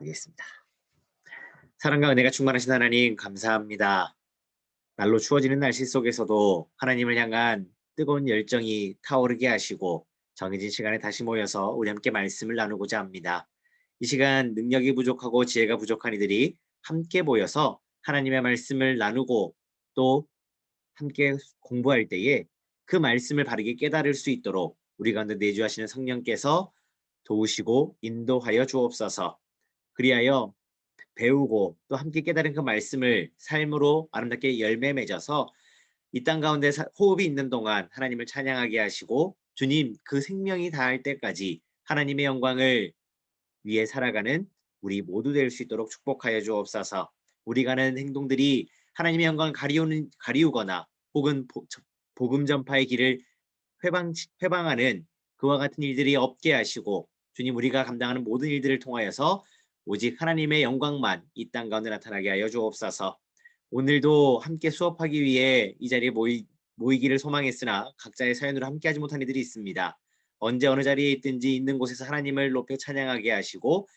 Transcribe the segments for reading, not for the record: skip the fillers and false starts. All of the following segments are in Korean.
하겠습니다. 사랑과 은혜가 충만하신 하나님 감사합니다. 날로 추워지는 날씨 속에서도 하나님을 향한 뜨거운 열정이 타오르게 하시고 정해진 시간에 다시 모여서 우리 함께 말씀을 나누고자 합니다. 이 시간 능력이 부족하고 지혜가 부족한 이들이 함께 모여서 하나님의 말씀을 나누고 또 함께 공부할 때에 그 말씀을 바르게 깨달을 수 있도록 우리 가운데 내주하시는 성령께서 도우시고 인도하여 주옵소서. 그리하여 배우고 또 함께 깨달은 그 말씀을 삶으로 아름답게 열매 맺어서 이 땅 가운데 호흡이 있는 동안 하나님을 찬양하게 하시고 주님 그 생명이 다할 때까지 하나님의 영광을 위해 살아가는 우리 모두 될 수 있도록 축복하여 주옵소서. 우리가 하는 행동들이 하나님의 영광을 가리우거나 혹은 복음 전파의 길을 회방하는 그와 같은 일들이 없게 하시고 주님 우리가 감당하는 모든 일들을 통하여서 오직 하나님의 영광만 이 땅 가운데 나타나게 하여 주옵소서. 오늘도 함께 수업하기 위해 이 자리에 모이기를 소망했으나 각자의 사연으로 함께하지 못한 이들이 있습니다. 언제 어느 자리에 있든지 있는 곳에서 하나님을 높여 찬양하게 하시고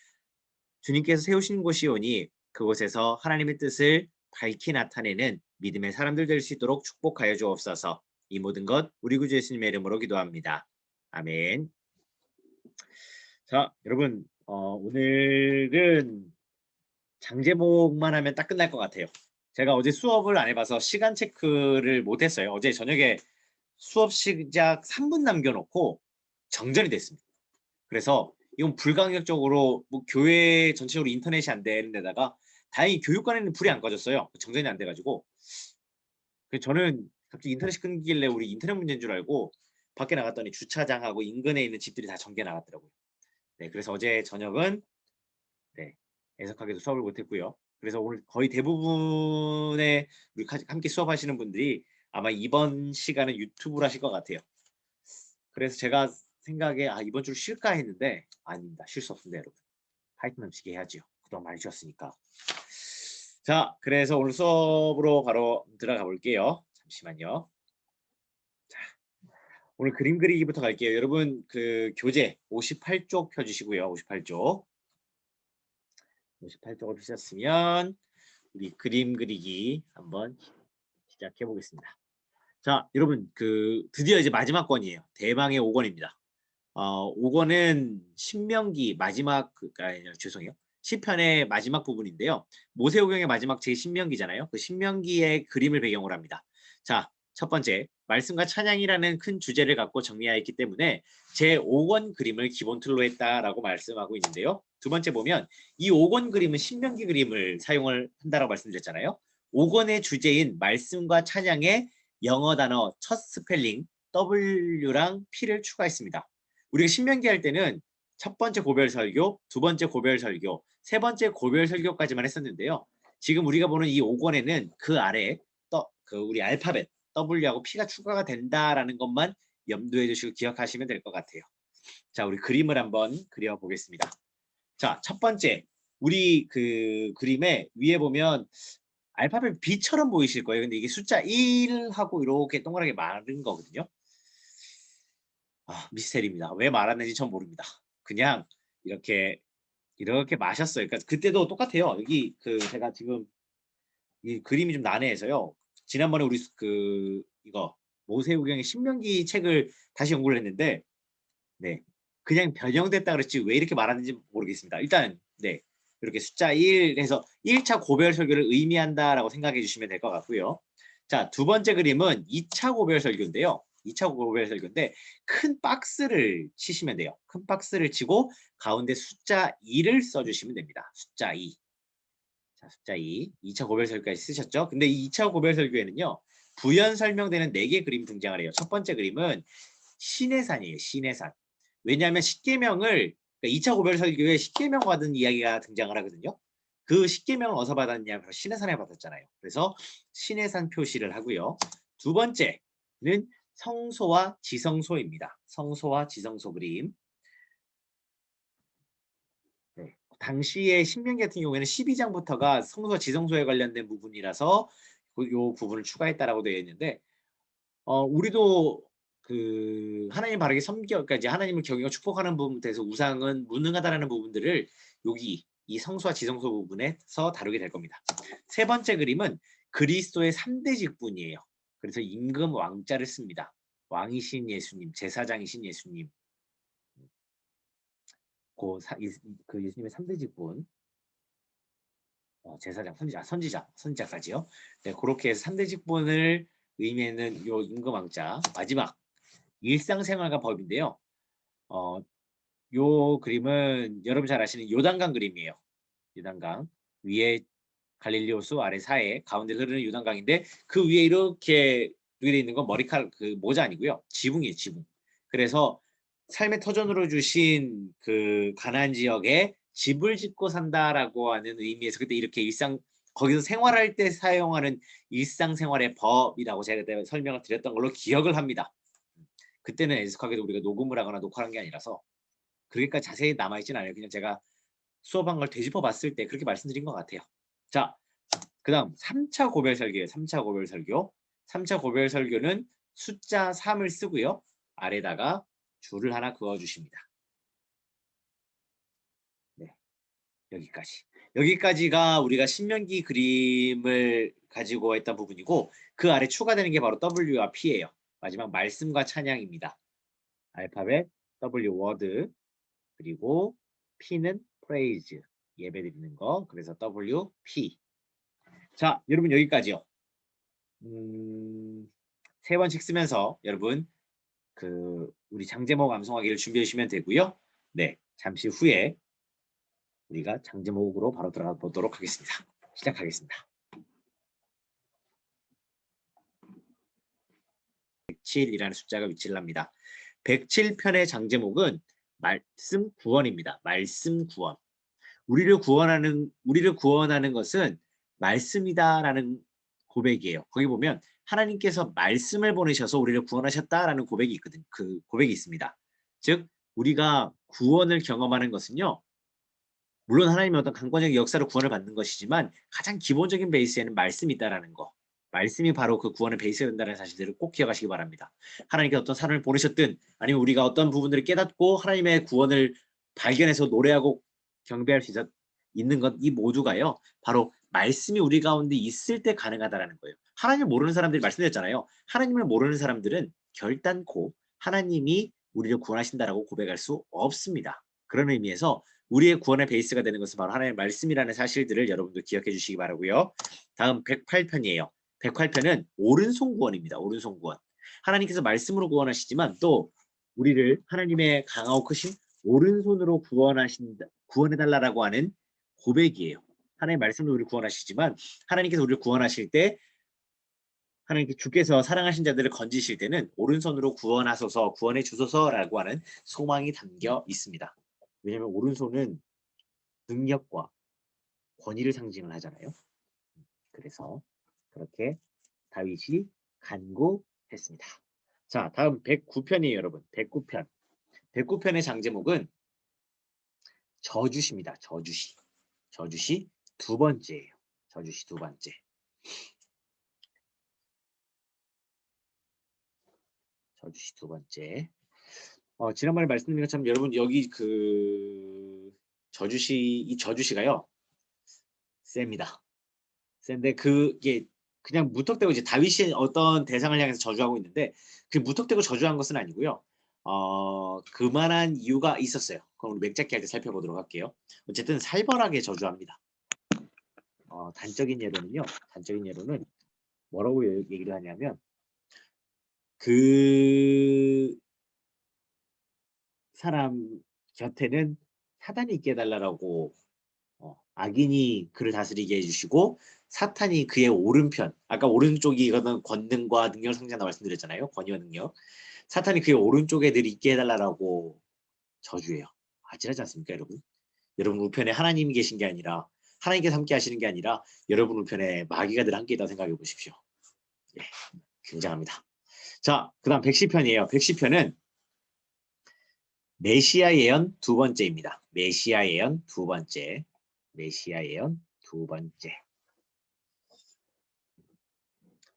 주님께서 세우신 곳이오니 그곳에서 하나님의 뜻을 밝히 나타내는 믿음의 사람들 될 수 있도록 축복하여 주옵소서. 이 모든 것 우리 구주 예수님의 이름으로 기도합니다. 아멘. 자, 여러분 오늘은 장제목만 하면 딱 끝날 것 같아요. 제가 어제 수업을 안 해봐서 시간 체크를 못했어요. 어제 저녁에 수업 시작 3분 남겨놓고 정전이 됐습니다. 그래서 이건 불가항력적으로 뭐 교회 전체적으로 인터넷이 안 되는 데다가 다행히 교육관에는 불이 안 꺼졌어요. 정전이 안 돼가지고. 그래서 저는 갑자기 인터넷이 끊기길래 우리 인터넷 문제인 줄 알고 밖에 나갔더니 주차장하고 인근에 있는 집들이 다 전기가 나갔더라고요. 네, 그래서 어제 저녁은 네, 애석하게도 수업을 못했고요. 그래서 오늘 거의 대부분의 우리 함께 수업하시는 분들이 아마 이번 시간은 유튜브를 하실 것 같아요. 그래서 제가 생각에 이번 주를 쉴까 했는데 아닙니다. 쉴 수 없습니다, 여러분. 파이팅 넘치게 해야죠. 그동안 많이 쉬었으니까. 자, 그래서 오늘 수업으로 바로 들어가 볼게요. 잠시만요. 자, 오늘 그림 그리기부터 갈게요. 여러분 그 교재 58쪽 펴주시고요. 58쪽. 58쪽을 펴셨으면 우리 그림 그리기 한번 시작해 보겠습니다. 자, 여러분 그 드디어 이제 마지막 권이에요. 대망의 5권입니다. 5권은 신명기 마지막 죄송해요. 시편의 마지막 부분인데요. 모세오경의 마지막 제 신명기잖아요. 그 신명기의 그림을 배경으로 합니다. 자, 첫 번째 말씀과 찬양이라는 큰 주제를 갖고 정리하였기 때문에 제 5권 그림을 기본 틀로 했다라고 말씀하고 있는데요. 두 번째 보면 이 5권 그림은 신명기 그림을 사용을 한다라고 말씀드렸잖아요. 5권의 주제인 말씀과 찬양의 영어 단어 첫 스펠링 W랑 P를 추가했습니다. 우리가 신명기 할 때는 첫 번째 고별 설교, 두 번째 고별 설교, 세 번째 고별 설교까지만 했었는데요. 지금 우리가 보는 이 5권에는 그 아래 우리 알파벳 W하고 P가 추가가 된다라는 것만 염두해 주시고 기억하시면 될 것 같아요. 자, 우리 그림을 한번 그려보겠습니다. 자, 첫 번째 우리 그 그림에 위에 보면 알파벳 B처럼 보이실 거예요. 근데 이게 숫자 1하고 이렇게 동그랗게 마른 거거든요. 미스테리입니다. 왜 말았는지 전 모릅니다. 그냥 이렇게 마셨어요. 그러니까 그때도 똑같아요. 여기 그 제가 지금 이 그림이 좀 난해해서요. 지난번에 우리 이거 모세오경의 신명기 책을 다시 연구를 했는데 네, 그냥 변형됐다 그랬지 왜 이렇게 말하는지 모르겠습니다. 일단 네, 이렇게 숫자 1 해서 1차 고별 설교를 의미한다라고 생각해 주시면 될 것 같고요. 자, 두 번째 그림은 2차 고별 설교인데요. 2차 고별 설교인데 큰 박스를 치시면 돼요. 큰 박스를 치고 가운데 숫자 2를 써주시면 됩니다. 숫자 2. 자, 숫자 2. 2차 고별 설교까지 쓰셨죠? 근데 이 2차 고별 설교에는요. 부연 설명되는 4개 그림 등장을 해요. 첫 번째 그림은 신의 산이에요. 신의 산. 왜냐하면 십계명을 그러니까 2차 고별 설교에 십계명 받은 이야기가 등장을 하거든요. 그 십계명을 어디서 받았냐? 바로 신의 산에 받았잖아요. 그래서 신의 산 표시를 하고요. 두 번째는 성소와 지성소입니다. 성소와 지성소 그림. 네. 당시의 신명기 같은 경우에는 12장부터가 성소와 지성소에 관련된 부분이라서 이 부분을 추가했다라고 되어 있는데 우리도 그 하나님 바르게 섬겨, 그러니까 이제 하나님을 경외하고 축복하는 부분에 대해서 우상은 무능하다라는 부분들을 여기 이 성소와 지성소 부분에서 다루게 될 겁니다. 세 번째 그림은 그리스도의 3대 직분이에요. 그래서 임금 왕자를 씁니다. 왕이신 예수님, 제사장이신 예수님, 그 예수님의 3대 직분, 제사장, 선지자까지요. 네, 그렇게 해서 3대 직분을 의미하는 요 임금 왕자, 마지막 일상생활과 법인데요. 요 그림은 여러분 잘 아시는 요단강 그림이에요. 요단강 위에 갈릴리 호수, 아래 사해, 가운데 흐르는 요단강인데 그 위에 이렇게 누게 있는 건 머리카락 그 모자 아니고요. 지붕이에요, 지붕. 그래서 삶의 터전으로 주신 그 가나안 지역에 집을 짓고 산다라고 하는 의미에서 그때 이렇게 거기서 생활할 때 사용하는 일상생활의 법이라고 제가 그때 설명을 드렸던 걸로 기억을 합니다. 그때는 애석하게도 우리가 녹음을 하거나 녹화한 게 아니라서 그렇게까지 자세히 남아있진 않아요. 그냥 제가 수업한 걸 되짚어 봤을 때 그렇게 말씀드린 것 같아요. 자, 그 다음 3차 고별 설교예요. 3차 고별 설교. 3차 고별 설교는 숫자 3을 쓰고요. 아래다가 줄을 하나 그어주십니다. 네, 여기까지. 여기까지가 우리가 신명기 그림을 가지고 했던 부분이고 그 아래 추가되는 게 바로 W와 P예요. 마지막 말씀과 찬양입니다. 알파벳 W 워드 그리고 P는 praise 예배 드리는 거. 그래서 W, P. 자, 여러분 여기까지요. 3번씩 쓰면서 여러분 우리 장제목 암송하기를 준비해 주시면 되고요. 네, 잠시 후에 우리가 장제목으로 바로 들어가 보도록 하겠습니다. 시작하겠습니다. 107이라는 숫자가 위치를 합니다. 107편의 장제목은 말씀 구원입니다. 말씀 구원. 우리를 구원하는 것은 말씀이다라는 고백이에요. 거기 보면 하나님께서 말씀을 보내셔서 우리를 구원하셨다라는 고백이 있거든요. 그 고백이 있습니다. 즉 우리가 구원을 경험하는 것은요. 물론 하나님의 어떤 강권적인 역사로 구원을 받는 것이지만 가장 기본적인 베이스에는 말씀이 있다라는 거. 말씀이 바로 그 구원의 베이스가 된다는 사실들을 꼭 기억하시기 바랍니다. 하나님께서 어떤 사람을 보내셨든 아니면 우리가 어떤 부분들을 깨닫고 하나님의 구원을 발견해서 노래하고 경배할 수 있는 것 이 모두가요. 바로 말씀이 우리 가운데 있을 때 가능하다라는 거예요. 하나님을 모르는 사람들이 말씀드렸잖아요. 하나님을 모르는 사람들은 결단코 하나님이 우리를 구원하신다라고 고백할 수 없습니다. 그런 의미에서 우리의 구원의 베이스가 되는 것은 바로 하나님의 말씀이라는 사실들을 여러분도 기억해 주시기 바라고요. 다음 108편이에요. 108편은 오른손 구원입니다. 오른손 구원. 하나님께서 말씀으로 구원하시지만 또 우리를 하나님의 강하고 크신 오른손으로 구원해달라고 하는 고백이에요. 하나님의 말씀으로 우리를 구원하시지만 하나님께서 우리를 구원하실 때 하나님께 주께서 사랑하신 자들을 건지실 때는 오른손으로 구원하소서 구원해 주소서라고 하는 소망이 담겨 있습니다. 왜냐하면 오른손은 능력과 권위를 상징을 하잖아요. 그래서 그렇게 다윗이 간구했습니다. 자, 다음 109편이에요, 여러분. 109편. 109편의 장제목은 저주시입니다. 저주시. 저주시 두 번째예요. 저주시 두 번째. 저주시 두 번째. 지난번에 말씀드린 것처럼 여러분 여기 이 저주시가요. 셉니다. 센데 그게 그냥 무턱대고 이제 다윗이 어떤 대상을 향해서 저주하고 있는데 그 무턱대고 저주한 것은 아니고요. 그만한 이유가 있었어요. 그럼 우리 맥잡기 할 때 살펴보도록 할게요. 어쨌든 살벌하게 저주합니다. 단적인 예로는 뭐라고 얘기를 하냐면 그 사람 곁에는 사단이 있게 해달라고 악인이 그를 다스리게 해주시고 사탄이 그의 오른편 아까 오른쪽이거든 권능과 능력 상징한다 말씀드렸잖아요. 권위와 능력. 사탄이 그의 오른쪽에 늘 있게 해달라고 저주해요. 아찔하지 않습니까 여러분? 여러분 우편에 하나님이 계신 게 아니라 하나님께서 함께 하시는 게 아니라 여러분 우편에 마귀가 늘 함께 있다고 생각해 보십시오. 예, 굉장합니다. 자, 그 다음 110편이에요. 110편은 메시아 예언 두 번째입니다. 메시아 예언 두 번째. 메시아 예언 두 번째.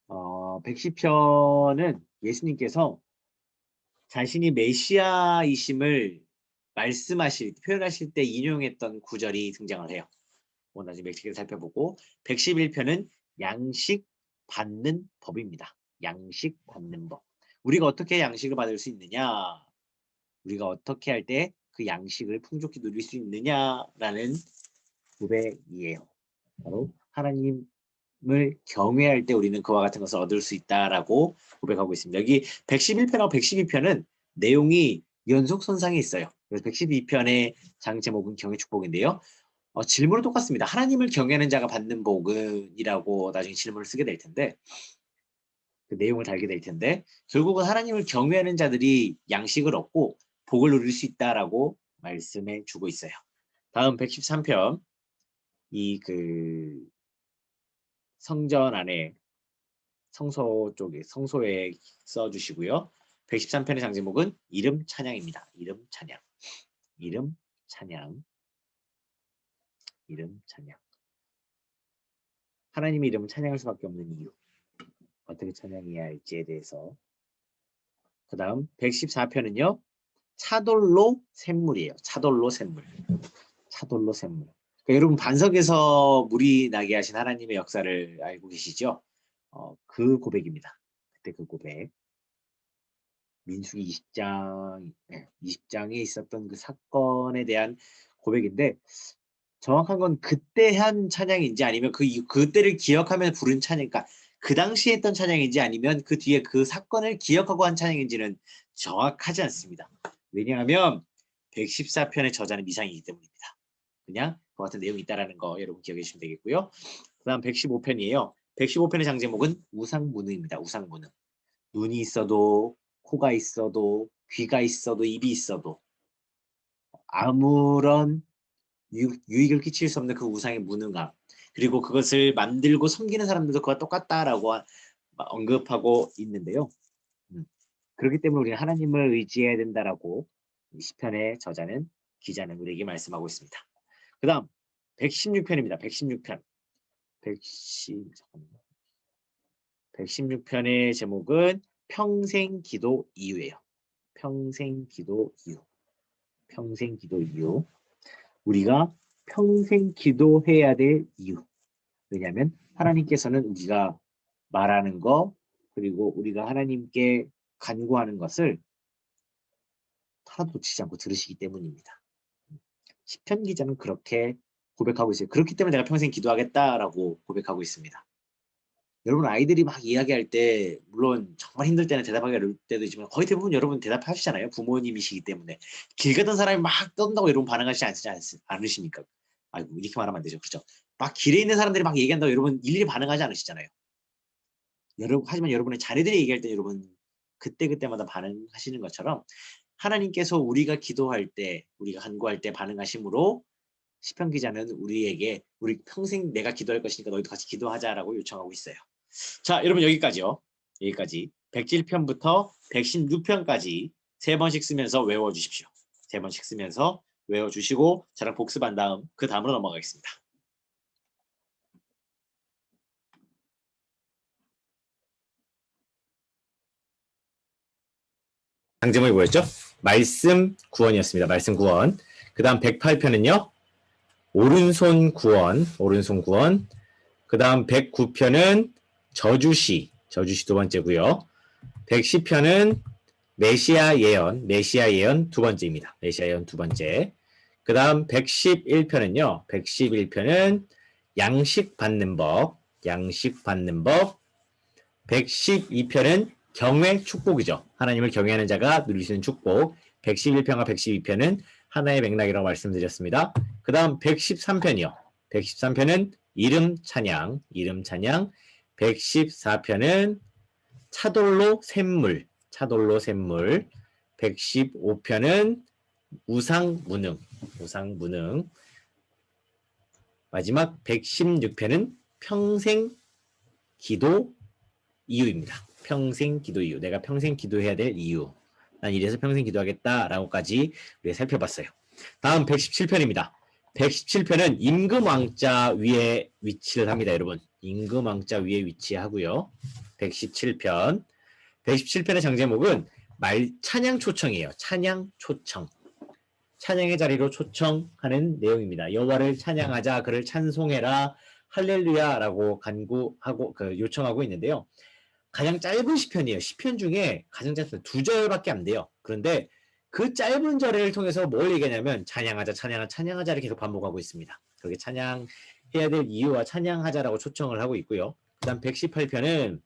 110편은 예수님께서 자신이 메시아이심을 표현하실 때 인용했던 구절이 등장을 해요. 나중에 맥락을 살펴보고 111편은 양식 받는 법입니다. 양식 받는 법. 우리가 어떻게 양식을 받을 수 있느냐? 우리가 어떻게 할 때 그 양식을 풍족히 누릴 수 있느냐라는 고백이에요. 바로 하나님을 경외할 때 우리는 그와 같은 것을 얻을 수 있다라고 고백하고 있습니다. 여기 111편하고 112편은 내용이 연속선상에 있어요. 그래서 112편의 장 제목은 경외 축복인데요. 질문은 똑같습니다. 하나님을 경외하는 자가 받는 복은 이라고 나중에 질문을 쓰게 될 텐데 그 내용을 달게 될 텐데 결국은 하나님을 경외하는 자들이 양식을 얻고 복을 누릴 수 있다라고 말씀해 주고 있어요. 다음 113편 이 성전 안에 성소 쪽에 성소에 써주시고요. 113편의 장제목은 이름 찬양입니다. 이름 찬양. 이름 찬양. 이름 찬양. 하나님의 이름을 찬양할 수밖에 없는 이유. 어떻게 찬양해야 할지에 대해서. 그 다음 114편은요. 차돌로 샘물이에요. 차돌로 샘물. 차돌로 샘물. 그러니까 여러분 반석에서 물이 나게 하신 하나님의 역사를 알고 계시죠? 그 고백입니다. 그때 그 고백. 민수기 20장에 있었던 그 사건에 대한 고백인데 정확한 건 그때 한 찬양인지 아니면 그때를 기억하면 부른 찬양, 그러니까 그 당시에 했던 찬양인지 아니면 그 뒤에 그 사건을 기억하고 한 찬양인지는 정확하지 않습니다. 왜냐하면 114편의 저자는 미상이기 때문입니다. 그냥 그 같은 내용이 있다는 거 여러분 기억해 주시면 되겠고요. 그 다음 115편이에요. 115편의 장제목은 우상무능입니다. 우상무능. 눈이 있어도 코가 있어도 귀가 있어도 입이 있어도 아무런 유익을 끼칠 수 없는 그 우상의 무능함 그리고 그것을 만들고 섬기는 사람들도 그와 똑같다라고 언급하고 있는데요. 그렇기 때문에 우리는 하나님을 의지해야 된다라고 시편의 저자는 기자는 우리에게 말씀하고 있습니다. 그 다음 116편입니다. 116편 116편의 제목은 평생 기도 이유예요. 평생 기도 이유. 평생 기도 이유. 우리가 평생 기도해야 될 이유. 왜냐하면 하나님께서는 우리가 말하는 거 그리고 우리가 하나님께 간구하는 것을 하나도 놓치지 않고 들으시기 때문입니다. 시편 기자는 그렇게 고백하고 있어요. 그렇기 때문에 내가 평생 기도하겠다라고 고백하고 있습니다. 여러분 아이들이 막 이야기할 때 물론 정말 힘들 때는 대답하기 어려울 때도 있지만 거의 대부분 여러분 대답하시잖아요. 부모님이시기 때문에. 길 가던 사람이 막 떠든다고 여러분 반응하시지 않으십니까? 아이고 이렇게 말하면 안 되죠. 그렇죠? 막 길에 있는 사람들이 막 얘기한다고 여러분 일일이 반응하지 않으시잖아요. 하지만 여러분의 자녀들이 얘기할 때 여러분 그때그때마다 반응하시는 것처럼 하나님께서 우리가 기도할 때 우리가 간구할 때 반응하심으로 시편 기자는 우리에게 우리 평생 내가 기도할 것이니까 너희도 같이 기도하자라고 요청하고 있어요. 자, 여러분 여기까지요. 여기까지 107편부터 116편까지 3번씩 쓰면서 외워주십시오. 3번씩 쓰면서 외워주시고 저랑 복습한 다음 그 다음으로 넘어가겠습니다. 장제목이 뭐였죠? 말씀 구원이었습니다. 말씀 구원. 그 다음 108편은요. 오른손 구원. 오른손 구원. 그 다음 109편은 저주시. 저주시 두 번째고요. 110편은 메시아 예언. 메시아 예언 두 번째입니다. 메시아 예언 두 번째. 그 다음 111편은요. 111편은 양식 받는 법. 양식 받는 법. 112편은 경외 축복이죠. 하나님을 경외하는 자가 누릴 수 있는 축복. 111편과 112편은 하나의 맥락이라고 말씀드렸습니다. 그 다음 113편이요. 113편은 이름 찬양. 이름 찬양. 114편은 차돌로 샘물. 차돌로 샘물. 115편은 우상무능. 우상무능. 마지막 116편은 평생 기도 이유입니다. 평생 기도 이유. 내가 평생 기도해야 될 이유. 난 이래서 평생 기도하겠다라고까지 우리가 살펴봤어요. 다음 117편입니다. 117편은 임금왕자 위에 위치를 합니다. 여러분. 임금왕자 위에 위치하고요. 117편. 117편의 장제목은 찬양 초청이에요. 찬양 초청. 찬양의 자리로 초청하는 내용입니다. 여호와를 찬양하자, 그를 찬송해라, 할렐루야라고 간구하고 요청하고 있는데요. 가장 짧은 시편이에요. 시편 중에 가장 짧습니다. 2절밖에 안 돼요. 그런데 그 짧은 절을 통해서 뭘 얘기하냐면 찬양하자, 찬양하자, 찬양하자를 계속 반복하고 있습니다. 그렇게 찬양해야 될 이유와 찬양하자라고 초청을 하고 있고요. 그 다음 118편은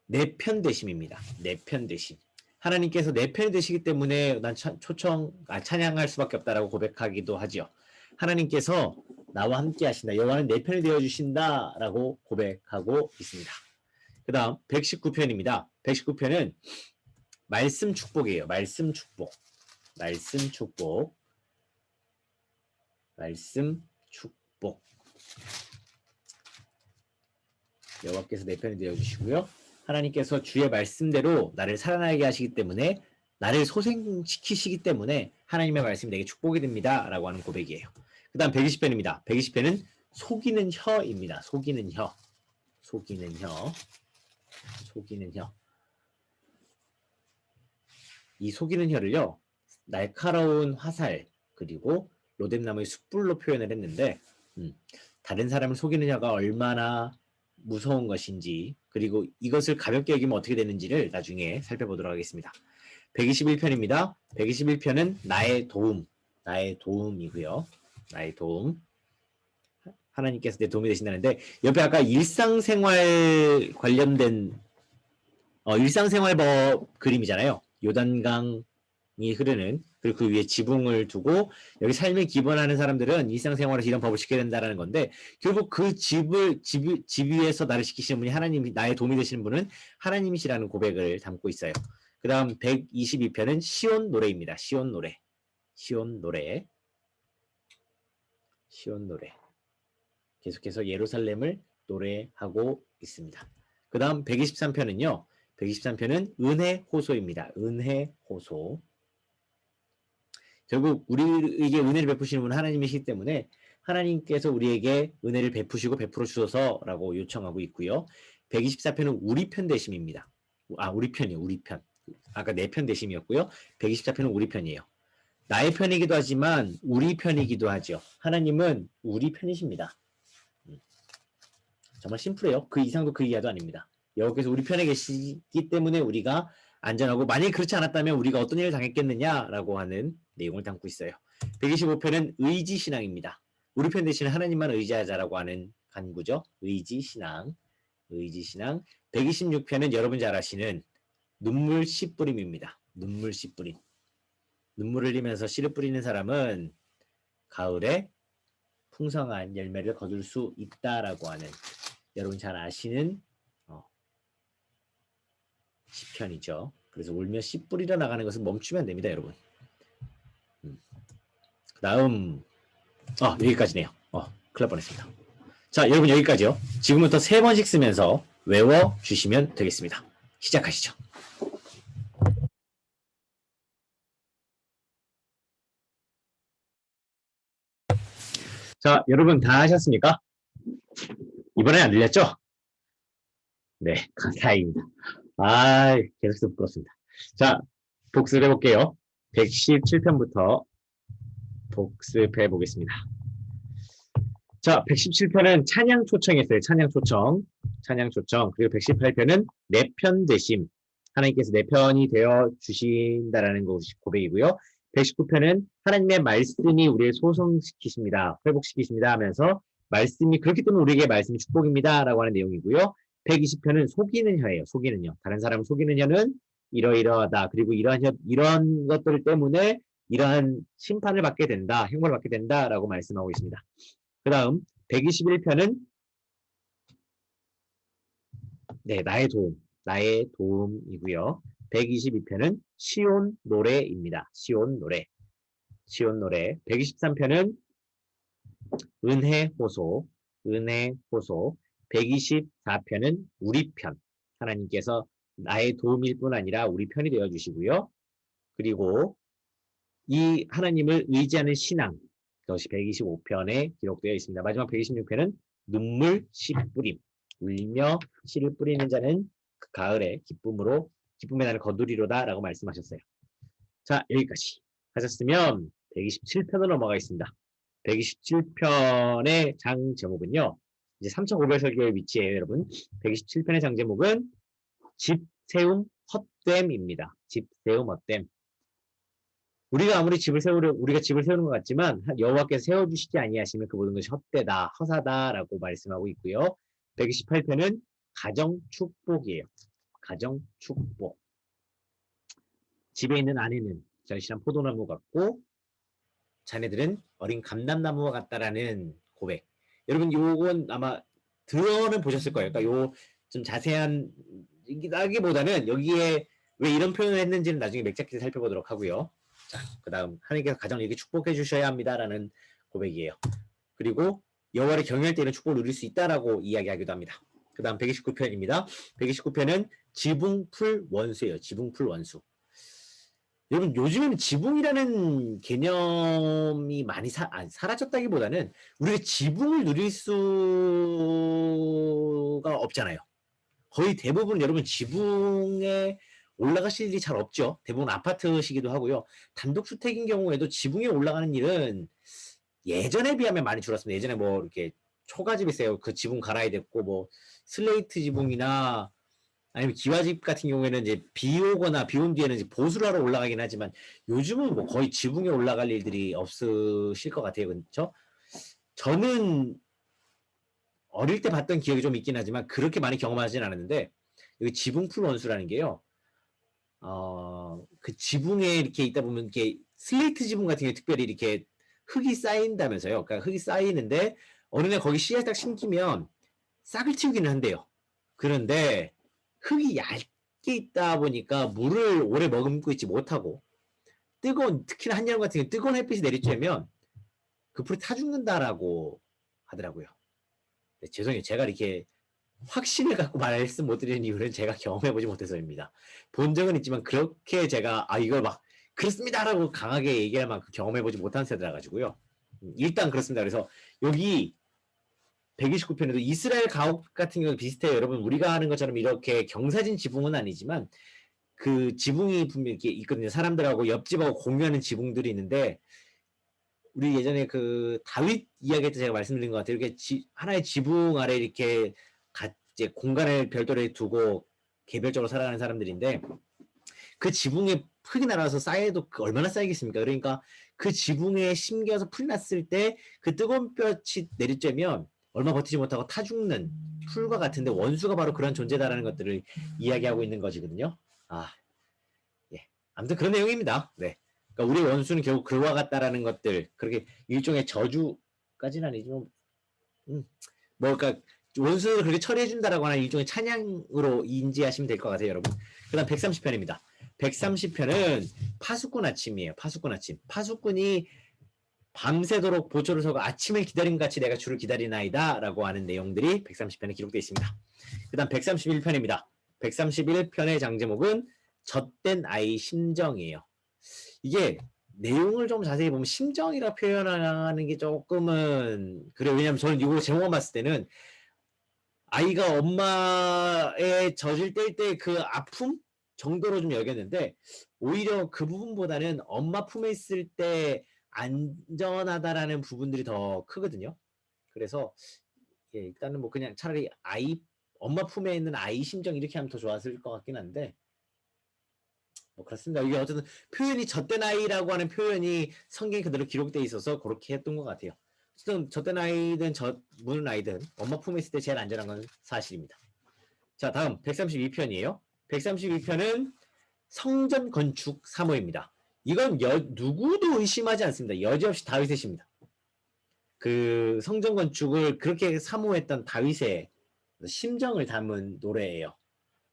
내 편 되심입니다. 내 편 되심. 하나님께서 내 편이 되시기 때문에 난 찬양할 수밖에 없다라고 고백하기도 하죠. 하나님께서 나와 함께 하신다. 여호와는 내 편이 되어주신다 라고 고백하고 있습니다. 그 다음 119편입니다. 119편은 말씀 축복이에요. 말씀 축복. 말씀 축복. 말씀 축복. 여호와께서 내 편이 되어주시고요. 하나님께서 주의 말씀대로 나를 살아나게 하시기 때문에, 나를 소생시키시기 때문에 하나님의 말씀이 내게 축복이 됩니다 라고 하는 고백이에요. 그 다음 120편입니다. 120편은 속이는 혀입니다. 속이는 혀. 속이는 혀. 속이는 혀. 이 속이는 혀를요, 날카로운 화살 그리고 로뎀나무의 숯불로 표현을 했는데, 다른 사람을 속이는 혀가 얼마나 무서운 것인지, 그리고 이것을 가볍게 여기면 어떻게 되는지를 나중에 살펴보도록 하겠습니다. 121편입니다. 121편은 나의 도움. 나의 도움이고요. 나의 도움. 하나님께서 내 도움이 되신다는데, 옆에 아까 일상생활 관련된 일상생활법 그림이잖아요. 요단강이 흐르는, 그리고 그 위에 지붕을 두고 여기 삶을 기본하는 사람들은 일상생활에서 이런 법을 지켜야 된다는 건데, 결국 그 집 위에서 나를 지키시는 분이 하나님, 나의 도움이 되시는 분은 하나님이시라는 고백을 담고 있어요. 그 다음 122편은 시온 노래입니다. 시온 노래. 시온 노래. 시온 노래. 계속해서 예루살렘을 노래하고 있습니다. 그 다음 123편은요. 123편은 은혜 호소입니다. 은혜 호소. 결국 우리에게 은혜를 베푸시는 분은 하나님이시기 때문에 하나님께서 우리에게 은혜를 베푸시고 베풀어 주소서라고 요청하고 있고요. 124편은 우리 편 되심입니다. 우리 편이요. 우리 편. 아까 내 편 되심이었고요. 124편은 우리 편이에요. 나의 편이기도 하지만 우리 편이기도 하죠. 하나님은 우리 편이십니다. 정말 심플해요. 그 이상도 그 이하도 아닙니다. 여호와께서 우리 편에 계시기 때문에 우리가 안전하고, 만약에 그렇지 않았다면 우리가 어떤 일을 당했겠느냐라고 하는 내용을 담고 있어요. 125편은 의지신앙입니다. 우리 편 대신에 하나님만 의지하자라고 하는 간구죠. 의지신앙. 의지신앙. 126편은 여러분 잘 아시는 눈물 씨 뿌림입니다. 눈물 씨 뿌림. 눈물을 흘리면서 씨를 뿌리는 사람은 가을에 풍성한 열매를 거둘 수 있다라고 하는, 여러분 잘 아시는 시편이죠. 그래서 울며 씨 뿌리러 나가는 것은 멈추면 됩니다, 여러분. 그 다음 여기까지네요. 큰일 날 뻔했습니다. 자, 여러분 여기까지요. 지금부터 3번씩 쓰면서 외워주시면 되겠습니다. 시작하시죠. 자, 여러분 다 하셨습니까? 이번엔 안 들렸죠? 네, 다행입니다. 계속 부끄럽습니다. 자, 복습을 해볼게요. 117편부터 복습해 보겠습니다. 자, 117편은 찬양 초청했어요. 찬양 초청. 찬양 초청. 그리고 118편은 내 편 되심. 하나님께서 내 편이 되어 주신다라는 것이 고백이고요. 119편은 하나님의 말씀이 우리를 소성시키십니다. 회복시키십니다 하면서, 말씀이 그렇기 때문에 우리에게 말씀이 축복입니다 라고 하는 내용이고요. 120편은 속이는 혀예요. 속이는 혀. 다른 사람을 속이는 혀는 이러이러하다. 그리고 이런 것들 때문에 이러한 심판을 받게 된다. 형벌을 받게 된다라고 말씀하고 있습니다. 그 다음 121편은 나의 도움. 나의 도움이고요. 122편은 시온 노래입니다. 시온 노래. 시온 노래. 123편은 은혜 호소. 은혜 호소. 124편은 우리 편. 하나님께서 나의 도움일 뿐 아니라 우리 편이 되어 주시고요. 그리고 이 하나님을 의지하는 신앙, 그것이 125편에 기록되어 있습니다. 마지막 126편은 눈물 씨 뿌림. 울며 씨를 뿌리는 자는 그 가을에 기쁨의 날을 거두리로다 라고 말씀하셨어요. 자, 여기까지 하셨으면 127편으로 넘어가겠습니다. 127편의 장 제목은요. 이제 3,500설교의 위치예요, 여러분. 127편의 장 제목은 집 세움 헛됨입니다. 집 세움 헛됨. 우리가 집을 세우는 것 같지만 여호와께서 세워주시지 아니하시면 그 모든 것이 헛되다, 허사다라고 말씀하고 있고요. 128편은 가정 축복이에요. 가정 축복. 집에 있는 아내는 절실한 포도나무 같고 자네들은 어린 감람나무와 같다라는 고백. 여러분 요건 아마 들어는 보셨을 거예요. 그러니까 요 좀 자세한 이기보다는 여기에 왜 이런 표현을 했는지는 나중에 맥작기를 살펴보도록 하고요. 자, 그 다음 하나님께서 가정을 이렇게 축복해 주셔야 합니다라는 고백이에요. 그리고 여호와를 경외할 때 이런 축복을 누릴 수 있다라고 이야기하기도 합니다. 그 다음 129편입니다. 129편은 지붕풀 원수예요. 지붕풀 원수. 여러분 요즘에는 지붕이라는 개념이 많이 사라졌다기보다는 우리가 지붕을 누릴 수가 없잖아요. 거의 대부분 여러분 지붕에 올라가실 일이 잘 없죠. 대부분 아파트시기도 하고요. 단독주택인 경우에도 지붕에 올라가는 일은 예전에 비하면 많이 줄었습니다. 예전에 뭐 이렇게 초가집 있어요. 그 지붕 갈아야 됐고 뭐 슬레이트 지붕이나 아니면 기와집 같은 경우에는 이제 비 오거나 비 온 뒤에는 이제 보수를 하러 올라가긴 하지만 요즘은 뭐 거의 지붕에 올라갈 일들이 없으실 것 같아요. 그렇죠? 저는 어릴 때 봤던 기억이 좀 있긴 하지만 그렇게 많이 경험하진 않았는데 여기 지붕풀 원수라는 게요. 그 지붕에 이렇게 있다 보면 이렇게 슬레이트 지붕 같은 게 특별히 이렇게 흙이 쌓인다면서요. 그러니까 흙이 쌓이는데 어느 날 거기 씨앗 딱 심기면 싹을 틔우기는 한대요. 그런데 흙이 얇게 있다 보니까 물을 오래 머금고 있지 못하고 특히나 한여름 같은 경우 뜨거운 햇빛이 내리쬐면 그 풀이 타 죽는다라고 하더라고요. 네, 죄송해요. 제가 이렇게 확신을 갖고 말씀 못 드리는 이유는 제가 경험해보지 못해서입니다. 본 적은 있지만 그렇게 제가 이걸 막 그렇습니다라고 강하게 얘기할 만큼 경험해보지 못한 세대라 가지고요. 일단 그렇습니다. 그래서 여기 129편에도 이스라엘 가옥 같은 경우 비슷해요. 여러분 우리가 하는 것처럼 이렇게 경사진 지붕은 아니지만 그 지붕이 분명히 이렇게 있거든요. 사람들하고 옆집하고 공유하는 지붕들이 있는데 우리 예전에 그 다윗 이야기 때 제가 말씀드린 것 같아요. 이렇게 하나의 지붕 아래 이렇게 이제 공간을 별도로 두고 개별적으로 살아가는 사람들인데 그 지붕에 흙이 날아서 쌓여도 얼마나 쌓이겠습니까? 그러니까 그 지붕에 심겨서 풀이 났을 때 그 뜨거운 볕이 내리쬐면 얼마 버티지 못하고 타 죽는 풀과 같은데 원수가 바로 그런 존재다라는 것들을 이야기하고 있는 것이거든요. 예. 아무튼 그런 내용입니다. 네. 그러니까 우리 원수는 결국 그와 같다라는 것들, 그렇게 일종의 저주까지는 아니지만, 뭐, 그러니까 원수를 그렇게 처리해준다라고 하는 일종의 찬양으로 인지하시면 될 것 같아요, 여러분. 그 다음 130편입니다. 130편은 파수꾼 아침이에요. 파수꾼 아침. 파수꾼이 밤새도록 보초를 서고 아침을 기다림 같이 내가 주를 기다리나이다 라고 하는 내용들이 130편에 기록되어 있습니다. 그 다음 131편입니다. 131편의 장제목은 젖된 아이 심정이에요. 이게 내용을 좀 자세히 보면 심정이라 표현하는 게 조금은 그래요. 왜냐면 저는 이거 제목만 봤을 때는 아이가 엄마의 젖을 뗄 때 그 아픔 정도로 좀 여겼는데 오히려 그 부분보다는 엄마 품에 있을 때 안전하다라는 부분들이 더 크거든요. 그래서 예, 일단은 뭐 그냥 차라리 엄마 품에 있는 아이 심정 이렇게 하면 더 좋았을 것 같긴 한데 뭐 그렇습니다. 이게 어쨌든 표현이 젖된 아이라고 하는 표현이 성경에 그대로 기록되어 있어서 그렇게 했던 것 같아요. 어쨌든 젖된 아이든 무는 아이든 엄마 품에 있을 때 제일 안전한 건 사실입니다. 자, 다음 132편이에요. 132편은 성전 건축 사모입니다. 이건 누구도 의심하지 않습니다. 여지없이 다윗의 시입니다. 그 성전 건축을 그렇게 사모했던 다윗의 심정을 담은 노래예요.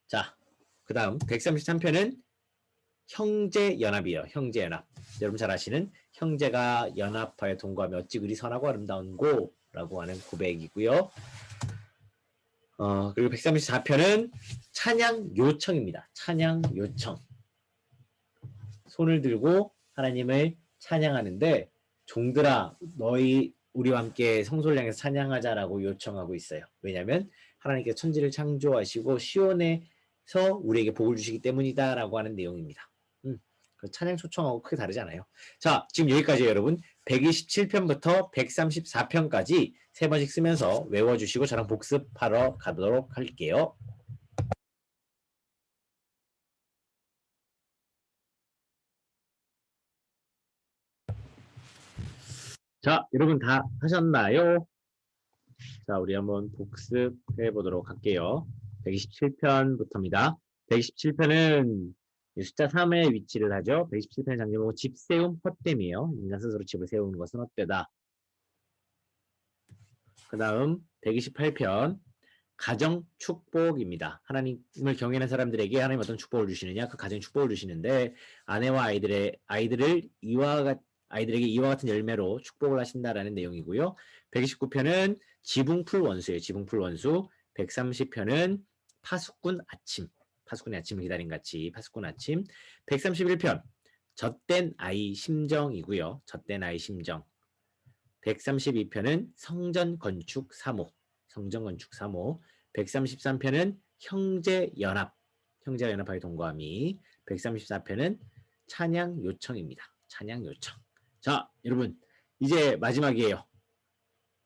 자, 그 다음 133편은 형제연합이에요. 형제연합. 여러분 잘 아시는 형제가 연합하여 동거하며 어찌 그리 선하고 아름다운 고라고 하는 고백이고요. 그리고 134편은 찬양 요청입니다. 찬양 요청. 손을 들고 하나님을 찬양하는데 종들아 너희 우리와 함께 성소를 향해서 찬양하자라고 요청하고 있어요. 왜냐하면 하나님께서 천지를 창조하시고 시온에서 우리에게 복을 주시기 때문이다라고 하는 내용입니다. 그 찬양 초청하고 크게 다르지 않아요. 자, 지금 여기까지예요, 여러분. 127편부터 134편까지 세 번씩 쓰면서 외워주시고 저랑 복습하러 가도록 할게요. 자, 여러분 다 하셨나요? 자, 우리 한번 복습해 보도록 할게요. 127편부터입니다. 127편은 숫자 3의 위치를 하죠. 127편의 장제목은 집 세움 헛됨이에요. 인간 스스로 집을 세우는 것은 헛되다. 그 다음 128편 가정 축복입니다. 하나님을 경외하는 사람들에게 하나님 어떤 축복을 주시느냐? 그 가정 축복을 주시는데 아내와 아이들에게 이와 같은 열매로 축복을 하신다라는 내용이고요. 129편은 지붕풀 원수예요. 지붕풀 원수. 130편은 파수꾼 아침. 파수꾼의 아침을 기다린 같이 파수꾼 아침. 131편 젖된 아이 심정이고요. 젖된 아이 심정. 132편은 성전 건축 사모. 성전 건축 사모. 133편은 형제연합. 형제와 연합하여 동거함이. 134편은 찬양 요청입니다. 찬양 요청. 자, 여러분 이제 마지막이에요.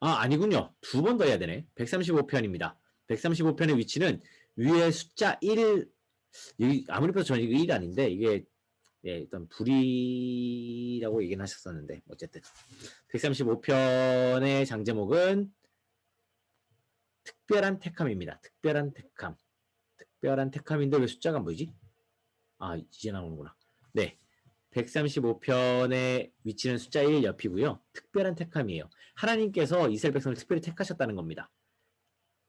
아, 아니군요. 두 번 더 해야 되네. 135편입니다. 135편의 위치는 위에 숫자 1, 아무리 봐도 저는 이거 1 아닌데 이게 일단 불이라고 얘기는 하셨었는데 어쨌든 135편의 장제목은 특별한 택함입니다. 특별한 택함. 특별한 택함인데 왜 숫자가 안 보이지? 아, 이제 나오는구나. 네. 135편의 위치는 숫자 1 옆이고요. 특별한 택함이에요. 하나님께서 이스라엘 백성을 특별히 택하셨다는 겁니다.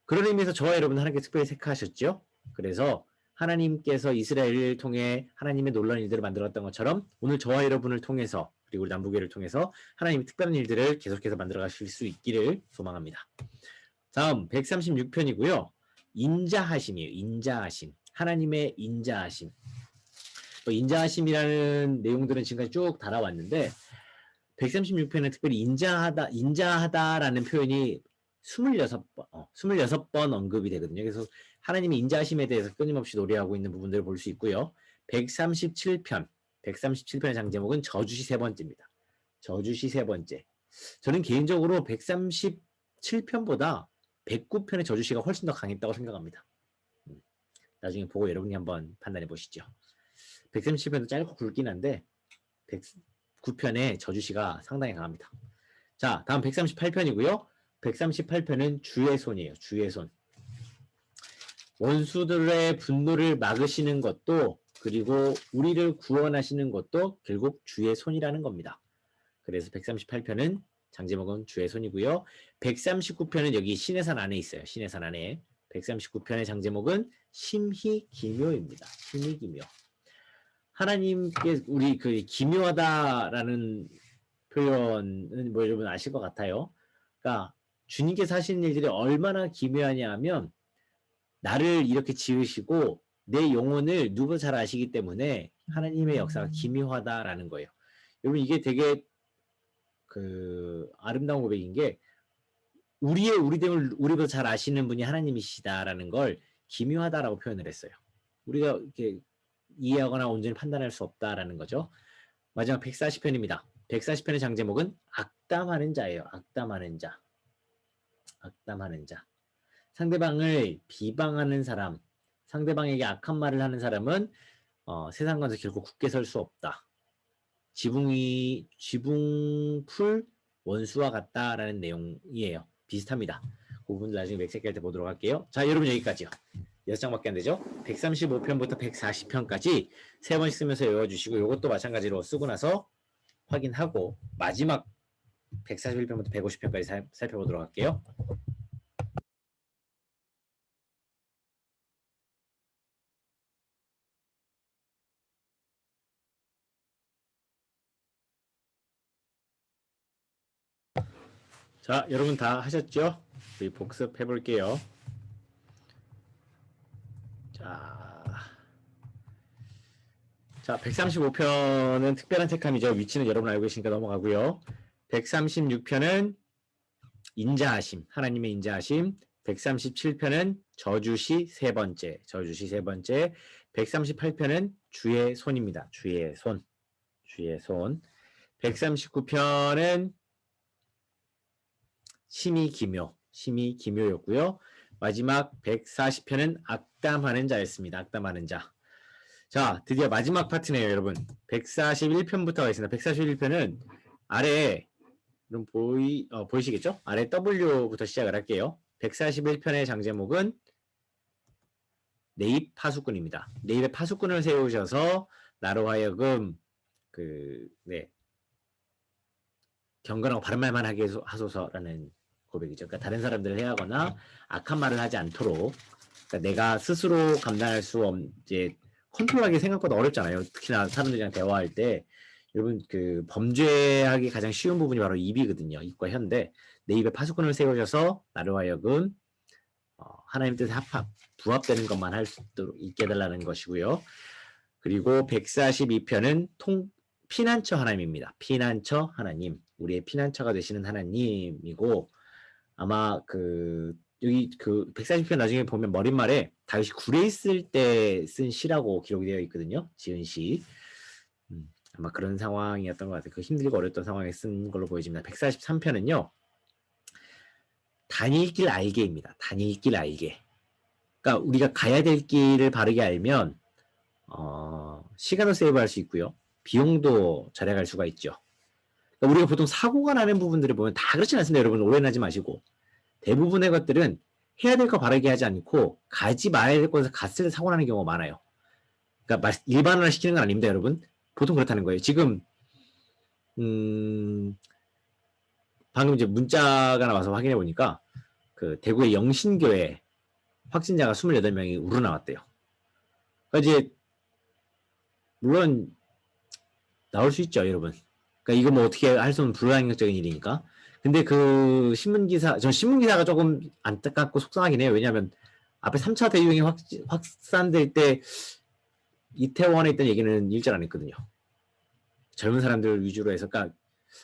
그런 의미에서 저와 여러분 하나님께서 특별히 택하셨죠. 그래서 하나님께서 이스라엘을 통해 하나님의 놀라운 일들을 만들었던 것처럼 오늘 저와 여러분을 통해서 그리고 우리 남부교회를 통해서 하나님이 특별한 일들을 계속해서 만들어 가실 수 있기를 소망합니다. 다음 136편이고요. 인자하심이에요. 인자하심. 하나님의 인자하심. 인자하심이라는 내용들은 지금까지 쭉 달아왔는데 136편은 특별히 인자하다라는 표현이 26번 언급이 되거든요. 그래서 하나님의 인자하심에 대해서 끊임없이 노래하고 있는 부분들을 볼 수 있고요. 137편의 장제목은 저주시 세 번째입니다. 저주시 세 번째. 저는 개인적으로 137편보다 109편의 저주시가 훨씬 더 강했다고 생각합니다. 나중에 보고 여러분이 한번 판단해 보시죠. 137편도 짧고 굵긴 한데 109편의 저주시가 상당히 강합니다. 자, 다음 138편이고요. 138편은 주의 손이에요. 주의 손. 원수들의 분노를 막으시는 것도 그리고 우리를 구원하시는 것도 결국 주의 손이라는 겁니다. 그래서 138편은 장제목은 주의 손이고요. 139편은 여기 신해산 안에 있어요. 신해산 안에. 139편의 장제목은 심히 기묘입니다. 심히 기묘. 하나님께 우리 그 기묘하다라는 표현은 뭐 여러분 아실 것 같아요. 그러니까 주님께서 하시는 일들이 얼마나 기묘하냐 하면 나를 이렇게 지으시고 내 영혼을 누구 잘 아시기 때문에 하나님의 역사가 기묘하다라는 거예요. 여러분 이게 되게 그 아름다운 고백인 게 우리됨을 우리보다 잘 아시는 분이 하나님이시다라는 걸 기묘하다라고 표현을 했어요. 우리가 이렇게 이해하거나 온전히 판단할 수 없다라는 거죠. 마지막 140편입니다. 140편의 장제목은 악담하는 자예요. 악담하는 자. 악담하는 자. 상대방을 비방하는 사람, 상대방에게 악한 말을 하는 사람은 세상과는 결국 굳게 설 수 없다. 지붕풀 원수와 같다라는 내용이에요. 비슷합니다. 그 부분 나중에 맥세끼 때 보도록 할게요. 자, 여러분 여기까지요. 6장밖에 안 되죠? 135편부터 140편까지 세 번씩 쓰면서 외워주시고 이것도 마찬가지로 쓰고 나서 확인하고 마지막 141편부터 150편까지 살펴보도록 할게요. 자, 여러분 다 하셨죠? 우리 복습해 볼게요. 자, 135편은 특별한 택함이죠. 위치는 여러분 알고 계시니까 넘어가고요. 136편은 인자하심, 하나님의 인자하심. 137편은 저주시 세 번째, 저주시 세 번째. 138편은 주의 손입니다. 주의 손. 주의 손. 139편은 심히 기묘였고요. 마지막 140편은 악담하는 자였습니다. 악담하는 자. 자, 드디어 마지막 파트네요, 여러분. 141편부터가 있습니다. 141편은 아래에 보이시겠죠? 아래 W부터 시작을 할게요. 141편의 장제목은 네입 파수꾼입니다. 네입의 파수꾼을 세우셔서 나로 하여금 경건하고 바른 말만 하게 하소서라는 고백이죠. 그러니까 다른 사람들을 해하거나 악한 말을 하지 않도록, 그러니까 내가 스스로 감당할 수 이제 컨트롤하기 생각보다 어렵잖아요. 특히나 사람들이랑 대화할 때 여러분 범죄하기 가장 쉬운 부분이 바로 입이거든요. 입과 혀인데 내 입에 파수꾼을 세우셔서 나로 하여금 하나님 뜻에 부합되는 것만 할 수 있게 해달라는 것이고요. 그리고 142편은 피난처 하나님입니다. 피난처 하나님, 우리의 피난처가 되시는 하나님이고, 아마 여기 140편 나중에 보면 머릿말에 다윗이 굴에 있을 때 쓴 시라고 기록이 되어 있거든요. 지은 시. 아마 그런 상황이었던 것 같아요. 힘들고 어렵던 상황에 쓴 걸로 보여집니다. 143편은요. 다닐 길 알게입니다. 다닐 길 알게. 그러니까 우리가 가야 될 길을 바르게 알면 시간을 세이브할 수 있고요. 비용도 절약할 수가 있죠. 그러니까 우리가 보통 사고가 나는 부분들을 보면 다 그렇진 않습니다. 여러분 오해하지 마시고. 대부분의 것들은 해야 될 거 바르게 하지 않고 가지 말아야 될 곳에서 갔을 때 사고 나는 경우가 많아요. 그러니까 일반화를 시키는 건 아닙니다, 여러분. 보통 그렇다는 거예요. 지금 방금 이제 문자가 나와서 확인해 보니까 대구의 영신교회 확진자가 28명이 우러나왔대요. 그러니까 이제 물론 나올 수 있죠, 여러분. 그러니까 이거 뭐 어떻게 할 수 없는 불가항력적인 일이니까. 근데 전 신문기사가 조금 안타깝고 속상하긴 해요. 왜냐하면 앞에 3차 대유행이 확산될 때 이태원에 있던 얘기는 일절 안 했거든요. 젊은 사람들 위주로 해서, 그러니까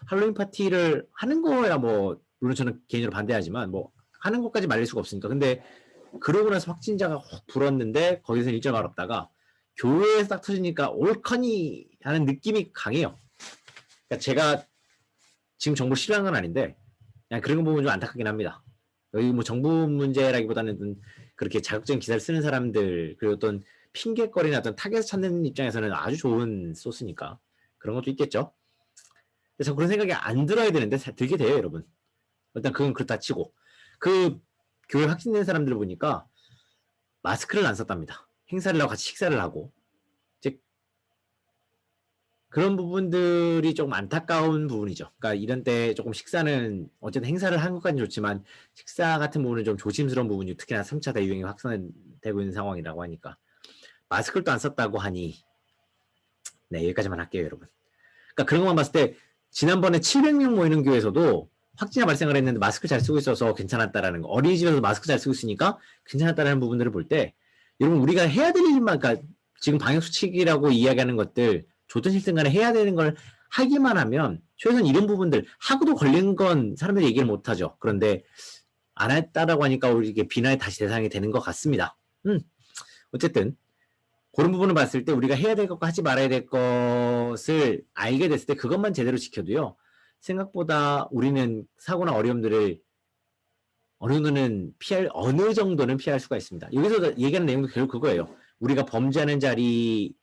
할로윈 파티를 하는 거야 뭐 물론 저는 개인적으로 반대하지만 뭐 하는 것까지 말릴 수가 없으니까. 근데 그러고 나서 확진자가 확 불었는데 거기서 일절 말 없다가 교회에서 딱 터지니까 올커니 하는 느낌이 강해요. 그러니까 제가 지금 정부 싫어하는 건 아닌데 그냥 그런 거 보면 좀 안타깝긴 합니다. 여기 뭐 정부 문제라기보다는 그렇게 자극적인 기사를 쓰는 사람들, 그리고 어떤 핑계거리나 어떤 타겟을 찾는 입장에서는 아주 좋은 소스니까 그런 것도 있겠죠. 그래서 그런 생각이 안 들어야 되는데 들게 돼요, 여러분. 일단 그건 그렇다 치고 교회 확진된 사람들을 보니까 마스크를 안 썼답니다. 행사를 하고 같이 식사를 하고, 즉 그런 부분들이 조금 안타까운 부분이죠. 그러니까 이런 때 조금 식사는 어쨌든 행사를 한 것까지는 좋지만 식사 같은 부분은 좀 조심스러운 부분이, 특히나 3차 대유행이 확산되고 있는 상황이라고 하니까 마스크를 또 안 썼다고 하니 여기까지만 할게요, 여러분. 그러니까 그런 것만 봤을 때 지난번에 700명 모이는 교회에서도 확진자 발생을 했는데 마스크 잘 쓰고 있어서 괜찮았다라는 거, 어린이집에서 마스크 잘 쓰고 있으니까 괜찮았다라는 부분들을 볼 때 여러분 우리가 해야 될 일만, 그러니까 지금 방역수칙이라고 이야기하는 것들 좋든 싫든 간에 해야 되는 걸 하기만 하면 최소한 이런 부분들 하고도 걸린 건 사람들이 얘기를 못하죠. 그런데 안 했다라고 하니까 우리 이게 비난의 다시 대상이 되는 것 같습니다. 어쨌든 그런 부분을 봤을 때 우리가 해야 될 것과 하지 말아야 될 것을 알게 됐을 때 그것만 제대로 지켜도요, 생각보다 우리는 사고나 어려움들을 어느 정도는 피할 수가 있습니다. 여기서 얘기하는 내용도 결국 그거예요. 우리가 범죄하는 자리,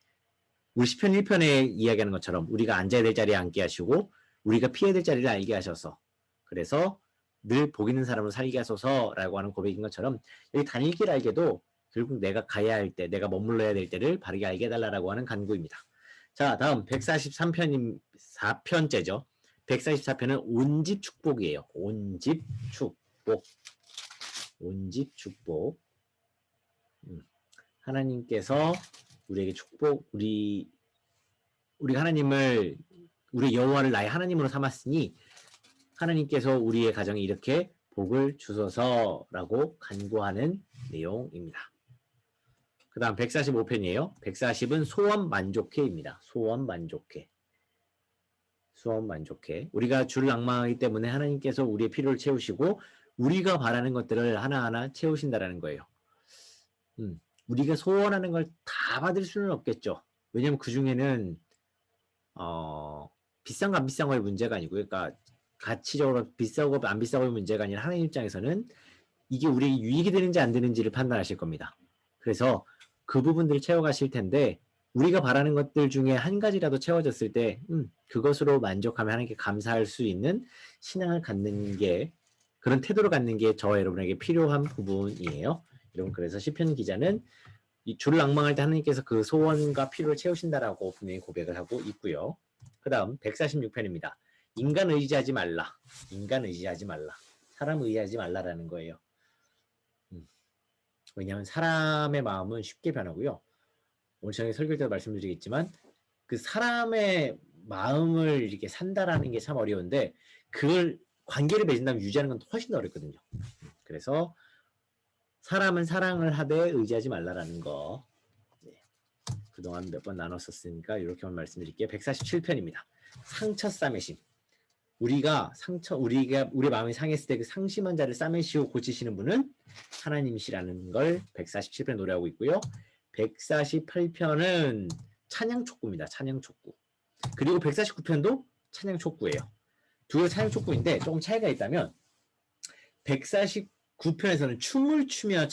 우리 시편 1편에 이야기하는 것처럼 우리가 앉아야 될 자리에 앉게 하시고 우리가 피해야 될 자리를 알게 하셔서, 그래서 늘 복 있는 사람으로 살게 하소서라고 하는 고백인 것처럼 여기 다닐 길 알게도 결국 내가 가야 할 때, 내가 머물러야 될 때를 바르게 알게 해달라고 하는 간구입니다. 자, 다음 143편째죠. 144편은 온집 축복이에요. 온집 축복. 온집 축복. 하나님께서 우리에게 우리가 하나님을, 우리 여호와를 나의 하나님으로 삼았으니 하나님께서 우리의 가정에 이렇게 복을 주소서라고 간구하는 내용입니다. 그 다음 145편이에요. 140은 소원 만족해입니다. 소원 만족해. 소원 만족해. 우리가 주를 앙망하기 때문에 하나님께서 우리의 필요를 채우시고 우리가 바라는 것들을 하나하나 채우신다라는 거예요. 우리가 소원하는 걸 다 받을 수는 없겠죠. 왜냐하면 그 중에는 비싼 거 안 비싼 거의 문제가 아니고요. 그러니까 가치적으로 비싸고 안 비싸고의 문제가 아니라 하나님 입장에서는 이게 우리에게 유익이 되는지 안 되는지를 판단하실 겁니다. 그래서 그 부분들을 채워가실 텐데 우리가 바라는 것들 중에 한 가지라도 채워졌을 때 그것으로 만족하며 하나님께 감사할 수 있는 신앙을 갖는 게 그런 태도를 갖는 게 저와 여러분에게 필요한 부분이에요. 여러분 그래서 시편 기자는 이 주를 앙망할 때 하나님께서 그 소원과 필요를 채우신다라고 분명히 고백을 하고 있고요. 그 다음 146편입니다. 인간 의지하지 말라. 인간 의지하지 말라. 사람 의지하지 말라라는 거예요. 왜냐하면 사람의 마음은 쉽게 변하고요. 오늘 저녁에 설교 때도 말씀드리겠지만 그 사람의 마음을 이렇게 산다라는 게 참 어려운데 그걸 관계를 맺은다면 유지하는 건 훨씬 더 어렵거든요. 그래서 사람은 사랑을 하되 의지하지 말라라는 거. 네. 그동안 몇 번 나눴었으니까 이렇게만 말씀드릴게요. 147편입니다. 상처 싸매심. 우리가 우리 마음이 상했을 때 그 상심한 자를 싸매시고 고치시는 분은 하나님이시라는 걸 147편 노래하고 있고요. 148편은 찬양 촉구입니다. 찬양 촉구. 그리고 149편도 찬양 촉구예요. 두 개가 찬양 촉구인데 조금 차이가 있다면 149편에서는 춤을 추며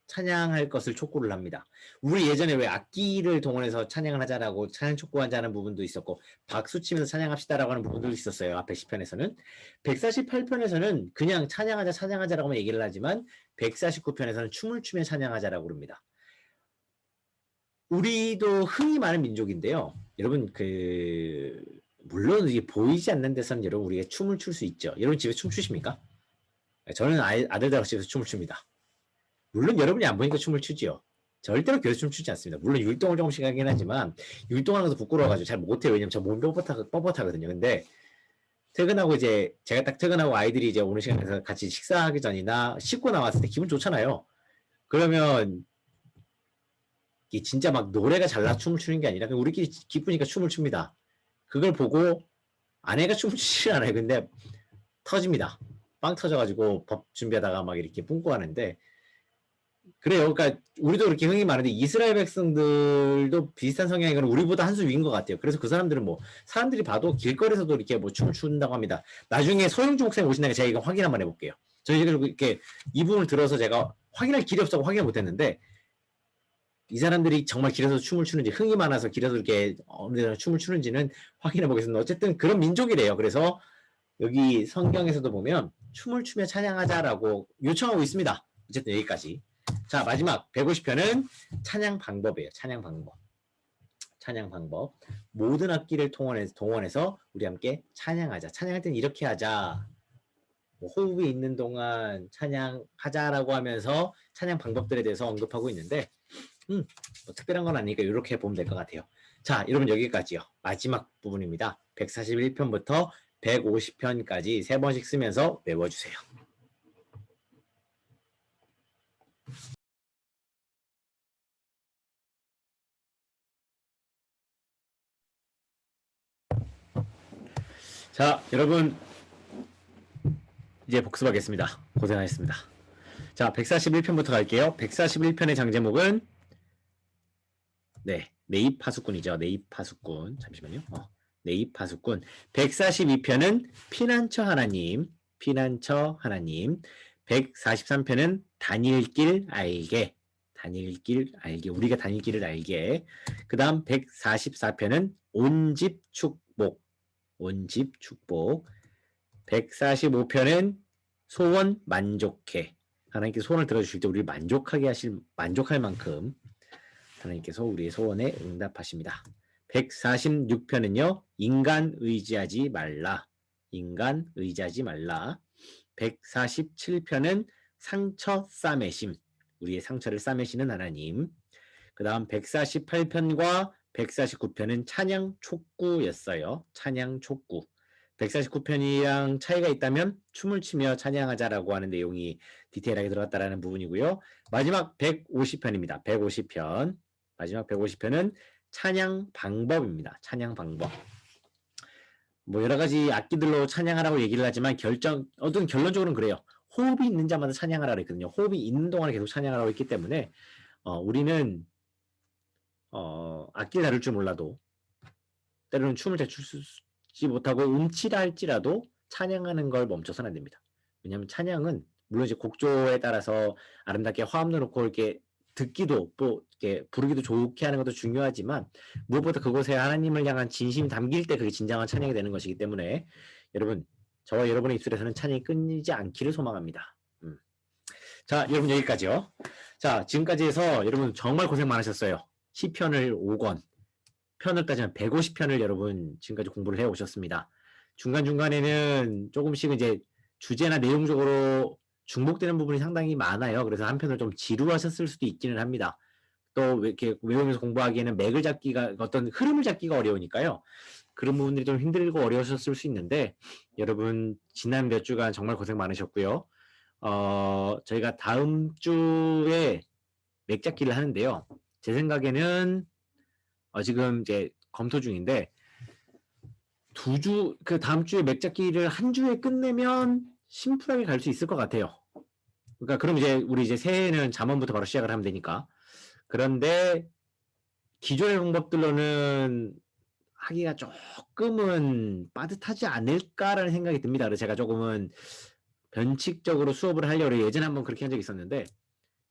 찬양할 것을 촉구를 합니다. 우리 예전에 왜 악기를 동원해서 찬양을 하자라고 찬양 촉구하자는 부분도 있었고 박수 치면서 찬양합시다라고 하는 부분도 있었어요. 앞에 10편에서는. 148편에서는 그냥 찬양하자라고만 얘기를 하지만 149편에서는 춤을 추며 찬양하자라고 합니다. 우리도 흥이 많은 민족인데요. 여러분 물론 이게 보이지 않는 데서는 여러분 우리가 춤을 출 수 있죠. 여러분 집에 춤 추십니까? 저는 아들들하고 집에서 춤을 춥니다. 물론 여러분이 안 보니까 춤을 추지요. 절대로 교회에서 춤추지 않습니다. 물론 율동을 조금씩 하긴 하지만 율동하는 것도 부끄러워가지고 잘 못해요. 왜냐면 저 몸이 뻣뻣하거든요. 근데 퇴근하고 이제 제가 딱 퇴근하고 아이들이 이제 오는 시간에서 같이 식사하기 전이나 씻고 나왔을 때 기분 좋잖아요. 그러면 이게 진짜 막 노래가 잘나 춤을 추는 게 아니라 그냥 우리끼리 기쁘니까 춤을 춥니다. 그걸 보고 아내가 춤을 추지 않아요. 근데 터집니다. 빵 터져가지고 밥 준비하다가 막 이렇게 뿜고 하는데 그래요. 그러니까 우리도 그렇게 흥이 많은데 이스라엘 백성들도 비슷한 성향이거나 우리보다 한 수 위인 것 같아요. 그래서 그 사람들은 뭐 사람들이 봐도 길거리에서도 이렇게 뭐 춤을 춘다고 합니다. 나중에 서영주 목사님 오신다니까 제가 이거 확인 한번 해볼게요. 저희가 이렇게 이 부분을 들어서 제가 확인할 길이 없어서 확인을 못했는데 이 사람들이 정말 길에서 춤을 추는지 흥이 많아서 길에서 이렇게 어느 데나 춤을 추는지는 확인해 보겠습니다. 어쨌든 그런 민족이래요. 그래서 여기 성경에서도 보면 춤을 추며 찬양하자라고 요청하고 있습니다. 어쨌든 여기까지. 자, 마지막 150편은 찬양 방법이에요. 찬양 방법. 찬양 방법. 모든 악기를 동원해서 우리 함께 찬양하자. 찬양할 때는 이렇게 하자. 뭐 호흡이 있는 동안 찬양하자라고 하면서 찬양 방법들에 대해서 언급하고 있는데 뭐 특별한 건 아니니까 이렇게 보면 될 것 같아요. 자, 여러분 여기까지요. 마지막 부분입니다. 141편부터 150편까지 3번씩 쓰면서 외워주세요. 자, 여러분 이제 복습하겠습니다. 고생하셨습니다. 자, 141편부터 갈게요. 141편의 장제목은 네입 파수꾼이죠. 네입 파수꾼. 잠시만요. 네입 파수꾼. 142편은 피난처 하나님. 143편은 다닐 길 알게. 우리가 다닐 길을 알게. 그 다음 144편은 온집 축복. 145편은 소원 만족해. 하나님께 소원을 들어주실 때 우리를 만족할 만큼 하나님께서 우리의 소원에 응답하십니다. 146편은요. 인간 의지하지 말라. 147편은 상처 싸매심. 우리의 상처를 싸매시는 하나님. 그 다음 148편과 149편은 찬양 촉구였어요. 찬양 촉구. 149편이랑 차이가 있다면 춤을 추며 찬양하자라고 하는 내용이 디테일하게 들어갔다라는 부분이고요. 마지막 150편입니다. 150편. 마지막 150편은 찬양 방법입니다. 찬양 방법. 뭐 여러 가지 악기들로 찬양하라고 얘기를 하지만 결론적으로는 그래요. 호흡이 있는 자마다 찬양하라고 했거든요. 호흡이 있는 동안에 계속 찬양하라고 했기 때문에 우리는 악기를 다룰 줄 몰라도 때로는 춤을 잘 추지 못하고 음치라 할지라도 찬양하는 걸 멈춰서는 안 됩니다. 왜냐하면 찬양은 물론 이제 곡조에 따라서 아름답게 화음도 놓고 이렇게 듣기도 또 이렇게 부르기도 좋게 하는 것도 중요하지만 무엇보다 그곳에 하나님을 향한 진심이 담길 때 그게 진정한 찬양이 되는 것이기 때문에 여러분 저와 여러분의 입술에서는 찬양이 끊이지 않기를 소망합니다. 자, 여러분 여기까지요. 자, 지금까지 해서 여러분 정말 고생 많으셨어요. 시편을 5권, 편을 따지면 150편을 여러분 지금까지 공부를 해 오셨습니다. 중간중간에는 조금씩 이제 주제나 내용적으로 중복되는 부분이 상당히 많아요. 그래서 한편으로 좀 지루하셨을 수도 있기는 합니다. 또 이렇게 외우면서 공부하기에는 맥을 잡기가 어떤 흐름을 잡기가 어려우니까요. 그런 부분들이 좀 힘들고 어려우셨을 수 있는데 여러분 지난 몇 주간 정말 고생 많으셨고요. 저희가 다음 주에 맥잡기를 하는데요. 제 생각에는 지금 이제 검토 중인데 그 다음 주에 맥잡기를 한 주에 끝내면 심플하게 갈 수 있을 것 같아요. 그러니까 그럼 이제 우리 이제 새해는 잠원부터 바로 시작을 하면 되니까. 그런데 기존의 방법들로는 하기가 조금은 빠듯하지 않을까라는 생각이 듭니다. 그래서 제가 조금은 변칙적으로 수업을 하려고 예전에 한번 그렇게 한 적이 있었는데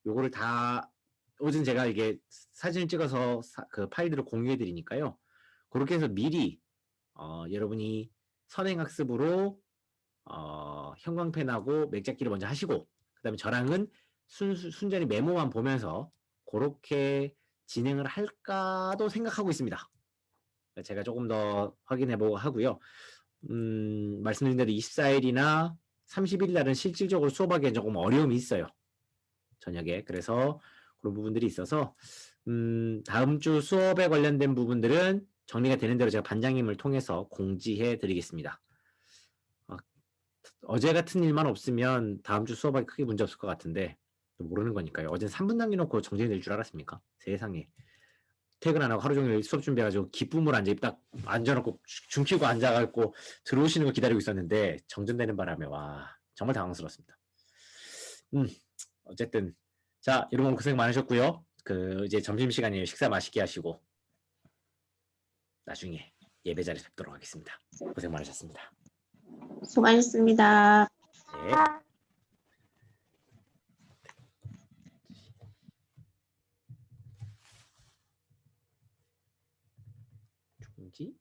요거를 다 어젠 제가 이게 사진을 찍어서 그 파일들을 공유해 드리니까요. 그렇게 해서 미리 여러분이 선행학습으로 형광펜하고 맥잡기를 먼저 하시고 그다음에 저랑은 순전히 메모만 보면서 그렇게 진행을 할까도 생각하고 있습니다. 제가 조금 더 확인해보고 하고요. 말씀드린 대로 24일이나 30일 날은 실질적으로 수업하기엔 조금 어려움이 있어요. 저녁에. 그래서 그런 부분들이 있어서 다음 주 수업에 관련된 부분들은 정리가 되는 대로 제가 반장님을 통해서 공지해 드리겠습니다. 어제 같은 일만 없으면 다음 주 수업하기 크게 문제 없을 것 같은데 모르는 거니까요. 어제 3분 남겨놓고 정지해 낼 줄 알았습니까? 세상에. 퇴근 안 하고 하루 종일 수업 준비해가지고 기쁨을 딱 앉아놓고 줌키고 앉아갖고 들어오시는 거 기다리고 있었는데 정전되는 바람에 와 정말 당황스럽습니다. 어쨌든 자 여러분 고생 많으셨고요. 그 이제 점심시간이에요. 식사 맛있게 하시고 나중에 예배 자리에 뵙도록 하겠습니다. 고생 많으셨습니다. 수고하셨습니다. 네. 중지